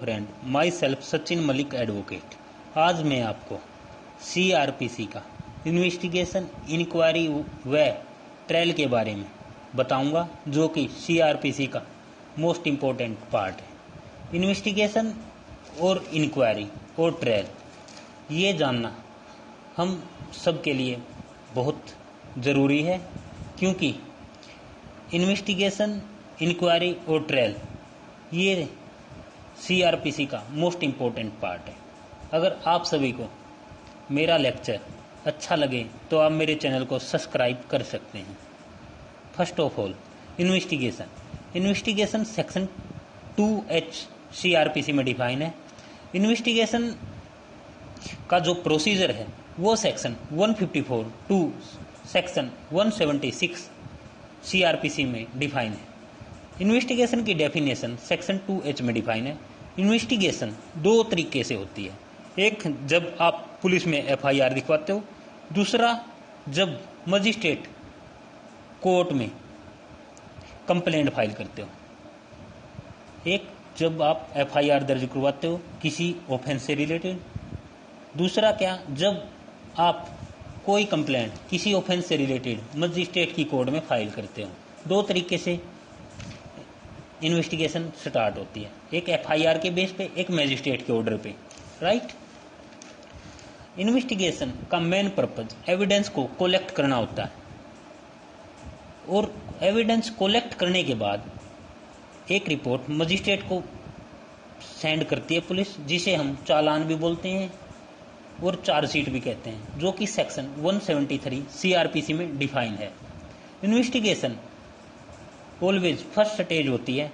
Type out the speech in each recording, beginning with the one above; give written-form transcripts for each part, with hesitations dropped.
Friend, my self Sachin Malik advocate. आज मैं आपको CRPC का इन्वेस्टिगेशन, इंक्वायरी व ट्रायल के बारे में बताऊंगा, जो कि CRPC का मोस्ट इम्पोर्टेंट पार्ट है। इन्वेस्टिगेशन और इंक्वायरी और ट्रायल, ये जानना हम सब के लिए बहुत ज़रूरी है, क्योंकि इन्वेस्टिगेशन, इंक्वायरी और ट्रायल ये CRPC का मोस्ट इम्पोर्टेंट पार्ट है। अगर आप सभी को मेरा लेक्चर अच्छा लगे तो आप मेरे चैनल को सब्सक्राइब कर सकते हैं। First of all, investigation section 2H CRPC में डिफाइन है। इन्वेस्टिगेशन का जो प्रोसीजर है वो सेक्शन 154 टू सेक्शन 176 CRPC में डिफाइन है। इन्वेस्टिगेशन की डेफिनेशन सेक्शन 2H में डिफाइन है। इन्वेस्टिगेशन दो तरीके से होती है, एक जब आप पुलिस में FIR दिखवाते हो, दूसरा जब मजिस्ट्रेट कोर्ट में कंप्लेंट फाइल करते हो। एक जब आप FIR दर्ज करवाते हो किसी ऑफेंस से रिलेटेड, दूसरा क्या, जब आप कोई कंप्लेंट किसी ऑफेंस से रिलेटेड मजिस्ट्रेट की कोर्ट में फाइल करते हो। दो तरीके से इन्वेस्टिगेशन स्टार्ट होती है, एक FIR के बेस पे, एक मजिस्ट्रेट के ऑर्डर पे, राइट। इन्वेस्टिगेशन का मेन पर्पज एविडेंस को कलेक्ट करना होता है, और एविडेंस कलेक्ट करने के बाद एक रिपोर्ट मजिस्ट्रेट को सेंड करती है पुलिस, जिसे हम चालान भी बोलते हैं और चार्जशीट भी कहते हैं, जो कि सेक्शन 173 CRPC में डिफाइन है। इन्वेस्टिगेशन ऑलवेज फर्स्ट स्टेज होती है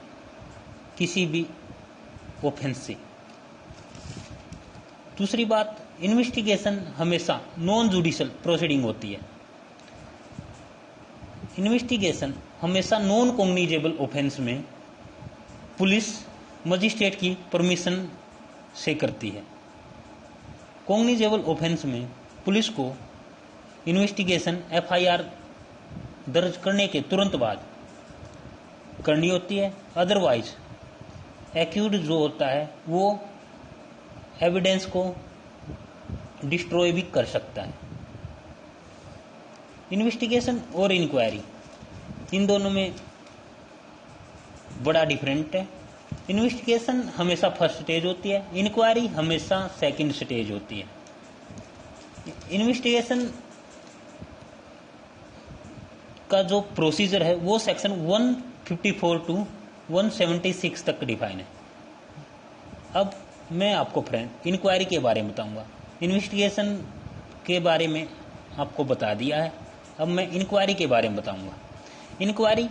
किसी भी ऑफेंस से। दूसरी बात, इन्वेस्टिगेशन हमेशा नॉन जुडिशियल प्रोसीडिंग होती है। इन्वेस्टिगेशन हमेशा नॉन कॉग्निजेबल ऑफेंस में पुलिस मजिस्ट्रेट की परमिशन से करती है। कॉग्निजेबल ऑफेंस में पुलिस को इन्वेस्टिगेशन FIR दर्ज करने के तुरंत बाद करनी होती है, अदरवाइज एक्यूज्ड जो होता है वो एविडेंस को डिस्ट्रॉय भी कर सकता है। इन्वेस्टिगेशन और इंक्वायरी, इन दोनों में बड़ा डिफरेंट है। इन्वेस्टिगेशन हमेशा फर्स्ट स्टेज होती है, इंक्वायरी हमेशा सेकंड स्टेज होती है। इन्वेस्टिगेशन का जो प्रोसीजर है वो सेक्शन 154 टू 176 तक डिफाइन है। अब मैं आपको फ्रेंड इंक्वायरी के बारे में बताऊंगा। इन्वेस्टिगेशन के बारे में आपको बता दिया है, अब मैं इंक्वायरी के बारे में बताऊंगा। इंक्वायरी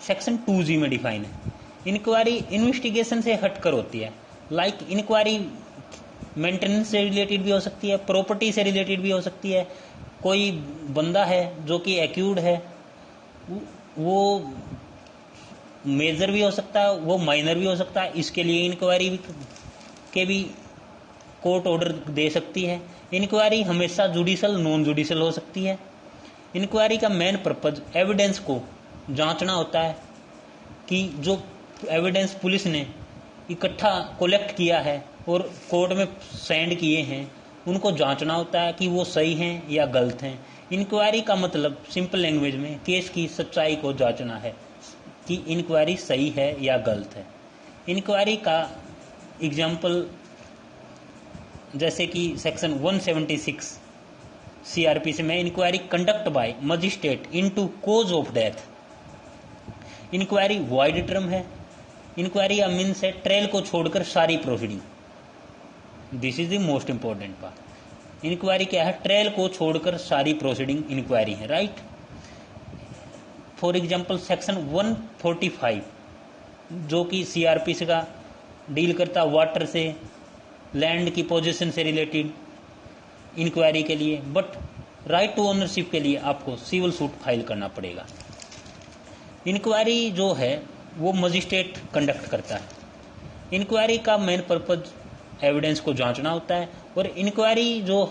सेक्शन 2G में डिफाइन है। इंक्वायरी इन्वेस्टिगेशन से हटकर होती है। लाइक इंक्वायरी मेंटेनेंस से रिलेटेड भी हो सकती है, प्रॉपर्टी से रिलेटेड भी हो सकती है। कोई बंदा है जो कि एक्यूज्ड है, वो मेजर भी हो सकता है, वो माइनर भी हो सकता है, इसके लिए इंक्वायरी के भी कोर्ट ऑर्डर दे सकती है। इंक्वायरी हमेशा जुडिशियल, नॉन जुडिशियल हो सकती है। इंक्वायरी का मेन पर्पज एविडेंस को जांचना होता है कि जो एविडेंस पुलिस ने इकट्ठा कलेक्ट किया है और कोर्ट में सेंड किए हैं, उनको जांचना होता है कि वो सही हैं या गलत हैं। इंक्वायरी का मतलब सिंपल लैंग्वेज में केस की सच्चाई को जांचना है कि इंक्वायरी सही है या गलत है। इंक्वायरी का एग्जाम्पल जैसे कि सेक्शन 176 CRPC में, inquiry conduct by magistrate into cause of death. Inquiry wide term है। इंक्वायरी का मीन्स है ट्रायल को छोड़कर सारी proceeding. This is the most important part. Inquiry क्या है? ट्रायल को छोड़कर सारी प्रोसीडिंग इंक्वायरी है, राइट। फॉर एग्जाम्पल सेक्शन 145 जो कि CRPC का डील करता वाटर से, लैंड की पोजीशन से रिलेटेड इंक्वायरी के लिए, बट राइट टू ओनरशिप के लिए आपको सिविल सूट फाइल करना पड़ेगा। इंक्वायरी जो है वो मजिस्ट्रेट कंडक्ट करता है। इंक्वायरी का मेन पर्पज एविडेंस को जांचना होता है, और इंक्वायरी जो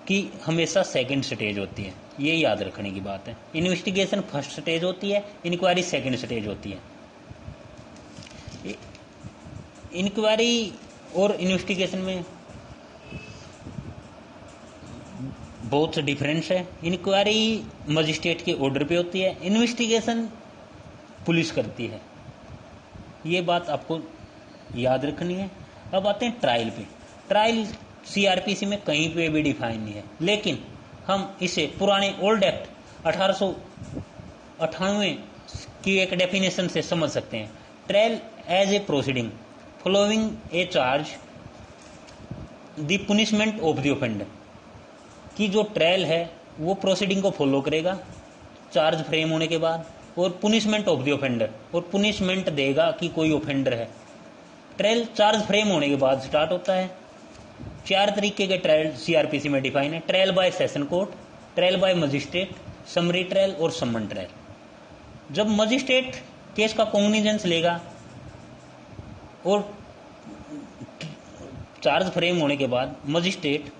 कि हमेशा सेकंड स्टेज होती है, ये याद रखने की बात है। इन्वेस्टिगेशन फर्स्ट स्टेज होती है, इंक्वायरी सेकंड स्टेज होती है। इंक्वायरी और इन्वेस्टिगेशन में बहुत डिफरेंस है। इंक्वायरी मजिस्ट्रेट के ऑर्डर पे होती है, इन्वेस्टिगेशन पुलिस करती है। ये बात आपको याद रखनी है। अब आते हैं ट्रायल पे। ट्रायल सीआरपीसी में कहीं पे भी डिफाइन नहीं है, लेकिन हम इसे पुराने ओल्ड एक्ट 1898 की एक डेफिनेशन से समझ सकते हैं। Trial as a proceeding following a charge the punishment of the offender, कि जो ट्रायल है वो प्रोसीडिंग को फॉलो करेगा चार्ज फ्रेम होने के बाद, और पुनिशमेंट ऑफ द ऑफेंडर, और पुनिशमेंट देगा कि कोई ऑफेंडर है। ट्रायल चार्ज फ्रेम होने के बाद स्टार्ट होता है। 4 तरीके के ट्रायल सीआरपीसी में डिफाइन है। Trial by session court, trial by magistrate, summary trial और सम्मन ट्रायल। जब मजिस्ट्रेट केस का कॉग्निजेंस लेगा और चार्ज फ्रेम होने के बाद मजिस्ट्रेट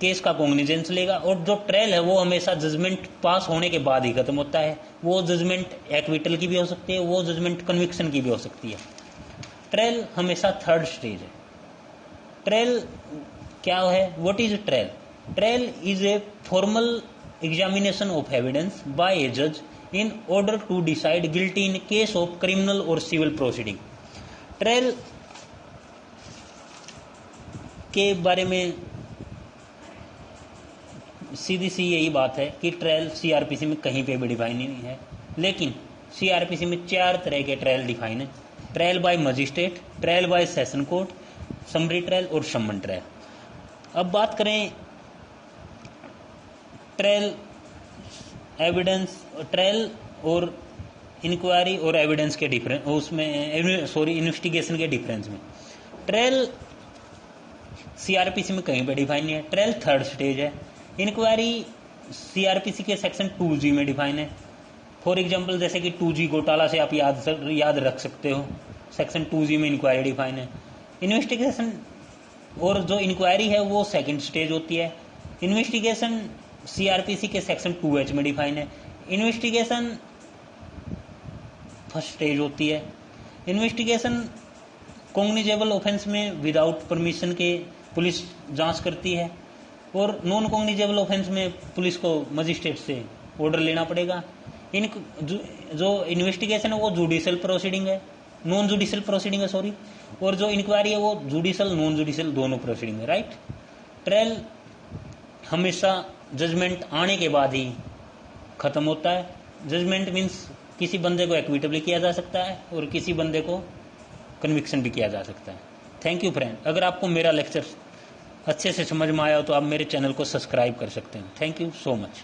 केस का कॉग्निजेंस लेगा, और जो ट्रायल है वो हमेशा जजमेंट पास होने के बाद ही खत्म होता है। वो जजमेंट एक्विटल की भी हो सकती है, वो जजमेंट कन्विक्शन की भी हो सकती है। ट्रायल हमेशा थर्ड स्टेज है। ट्रायल क्या है? What is trial? Trial is a formal examination of evidence by a जज in order to decide guilty in case of criminal और सिविल प्रोसीडिंग। ट्रायल के बारे में सीधी सी यही बात है कि ट्रायल सीआरपीसी में कहीं पे भी डिफाइन नहीं है, लेकिन सीआरपीसी में 4 तरह के ट्रायल डिफाइन है। Trial by magistrate, trial by session court, summary trial और सम्मन ट्रायल। अब बात करें ट्रायल एविडेंस, ट्रायल और इंक्वायरी और एविडेंस के डिफरेंस, उसमें इन्वेस्टिगेशन के डिफरेंस में। ट्रायल सीआरपीसी में कहीं पे डिफाइन नहीं है। ट्रायल थर्ड स्टेज है। इंक्वायरी सीआरपीसी के सेक्शन 2G में डिफाइन है। फॉर एग्जांपल जैसे कि 2G घोटाला से आप याद रख सकते हो, सेक्शन 2G में इंक्वायरी डिफाइन है। इन्वेस्टिगेशन और जो इंक्वायरी है वो सेकंड स्टेज होती है। इन्वेस्टिगेशन सीआरपीसी के सेक्शन 2H में डिफाइन है। इन्वेस्टिगेशन फर्स्ट स्टेज होती है। इन्वेस्टिगेशन कॉग्निजेबल ऑफेंस में विदाउट परमिशन के पुलिस जांच करती है, और नॉन कॉग्निजेबल ऑफेंस में पुलिस को मजिस्ट्रेट से ऑर्डर लेना पड़ेगा। जो इन्वेस्टिगेशन है वो जुडिशियल प्रोसीडिंग है, नॉन जुडिशियल प्रोसीडिंग है सॉरी, और जो इंक्वायरी है वो जुडिशियल नॉन जुडिशियल दोनों प्रोसीडिंग है, राइट। ट्रायल हमेशा जजमेंट आने के बाद ही खत्म होता है। जजमेंट मीन्स किसी बंदे को एक्विटेबली किया जा सकता है और किसी बंदे को कन्विक्शन भी किया जा सकता है। Thank you friend. अगर आपको मेरा लेक्चर अच्छे से समझ में आया हो तो आप मेरे चैनल को सब्सक्राइब कर सकते हैं। Thank you so much.